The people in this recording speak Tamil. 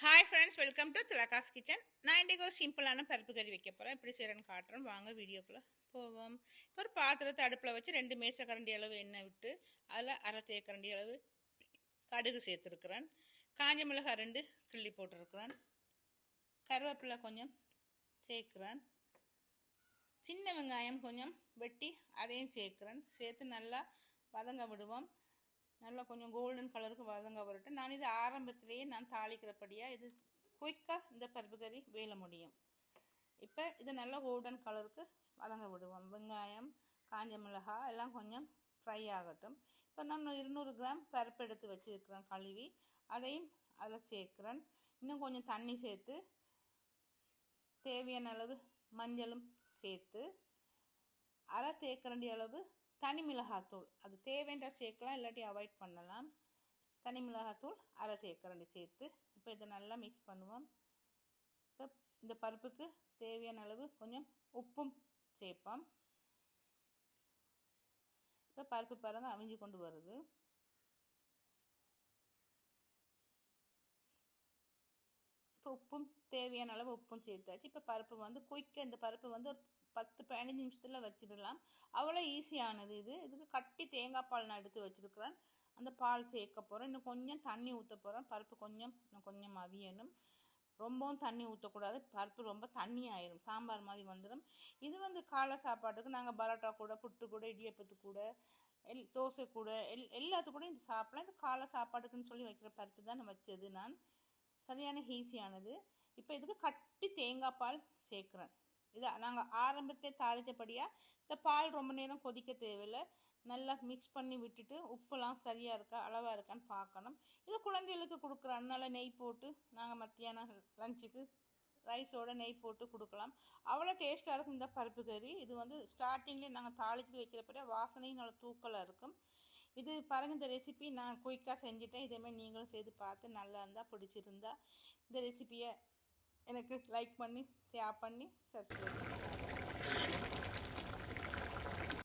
Hi friends, welcome to Thilaga's kitchen. நான் இன்றைக்கு ஒரு சிம்பிளான பருப்பு கறி வைக்க போகிறேன். எப்படி செய்கிறேன்னு காட்டுறேன். வாங்க வீடியோக்குள்ளே போவோம். இப்போ ஒரு பாத்திரத்தை அடுப்பில் வச்சு 2 மேசக்கரண்டி அளவு எண்ணெய் விட்டு அதில் அரை தேக்கரண்டி அளவு கடுகு சேர்த்துருக்குறேன். காஞ்ச மிளகாய் 2 கிள்ளி போட்டிருக்கிறேன். கருவேப்பிலை கொஞ்சம் சேர்க்குறேன். சின்ன வெங்காயம் கொஞ்சம் வெட்டி அதையும் சேர்க்குறேன். சேர்த்து நல்லா வதங்க விடுவோம். நல்லா கொஞ்சம் கோல்டன் கலருக்கு வதங்க வரட்டும். நான் இது ஆரம்பத்திலேயே நான் தாளிக்கிறபடியாக இது குயிக்காக இந்த பருப்பு கறி வேல முடியும். இப்போ இது நல்லா கோல்டன் கலருக்கு வதங்க விடுவோம். வெங்காயம், காஞ்ச மிளகாய் எல்லாம் கொஞ்சம் ஃப்ரை ஆகட்டும். இப்போ நான் 200 கிராம் பருப்பு எடுத்து வச்சுருக்கிறேன் கழுவி. அதையும் அதில் சேர்க்குறேன். இன்னும் கொஞ்சம் தண்ணி சேர்த்து தேவையான அளவு மஞ்சளும் சேர்த்து அரை தேக்கரண்டி அளவு தனி மிளகாத்தூள், அது தேவைன்ற சேர்க்கலாம், இல்லாட்டி அவாய்ட் பண்ணலாம். தனி மிளகாத்தூள் அரை தேக்கரண்டி சேர்த்து இப்போ இதை நல்லா மிக்ஸ் பண்ணுவோம். இப்போ இந்த பருப்புக்கு தேவையான அளவு கொஞ்சம் உப்பும் சேர்ப்போம். இப்போ பருப்பு பாருங்கள் அவிஞ்சு கொண்டு வருது. இப்போ உப்பும் தேவையான அளவு உப்பும் சேர்த்தாச்சு. இப்போ பருப்பு வந்து குயிக்காக இந்த பருப்பு வந்து ஒரு 10-15 நிமிஷத்தில் வச்சிடலாம். அவ்வளோ ஈஸியானது இது. இதுக்கு கட்டி தேங்காய் பால் நான் எடுத்து வச்சுருக்கிறேன். அந்த பால் சேர்க்க போகிறேன். இன்னும் கொஞ்சம் தண்ணி ஊற்ற போகிறேன். பருப்பு கொஞ்சம் அவியணும். ரொம்பவும் தண்ணி ஊற்றக்கூடாது. பருப்பு ரொம்ப தண்ணி ஆயிரும், சாம்பார் மாதிரி வந்துடும். இது வந்து காலை சாப்பாட்டுக்கு நாங்கள் பரோட்டா கூட, புட்டு கூட, இடியப்பத்து கூட, தோசை கூட எல்லாத்துக்கூட இது சாப்பிடலாம். இது காலை சாப்பாட்டுக்குன்னு சொல்லி வைக்கிற பருப்பு தான் வச்சது நான். சரியான ஈஸியானது. இப்போ இதுக்கு கட்டி தேங்காய் பால் சேர்க்குறேன். இதை நாங்கள் ஆரம்பத்திலே தாளித்தபடியாக இந்த பால் ரொம்ப நேரம் கொதிக்க தேவையில்லை. நல்லா மிக்ஸ் பண்ணி விட்டுட்டு உப்புலாம் சரியாக இருக்கா, அளவாக இருக்கான்னு பார்க்கணும். இது குழந்தைகளுக்கு கொடுக்குறோம். அதனால நெய் போட்டு நாங்கள் மத்தியானம் லஞ்சுக்கு ரைஸோட நெய் போட்டு கொடுக்கலாம். அவ்வளோ டேஸ்ட்டாக இருக்கும் இந்த பருப்பு கறி. இது வந்து ஸ்டார்டிங்லேயே நாங்கள் தாளித்து வைக்கிறப்படியாக வாசனையும் நல்லா தூக்கலாக இருக்கும். இது பாருங்கள், இந்த ரெசிபி நான் குயிக்காக செஞ்சுட்டேன். இதேமாதிரி நீங்களும் செய்து பார்த்து நல்லா இருந்தால் பிடிச்சிருந்தா இந்த ரெசிபியை எனக்கு லைக் பண்ணி ஷேர் பண்ணி சப்ஸ்கிரைப் பண்ணுங்கள்.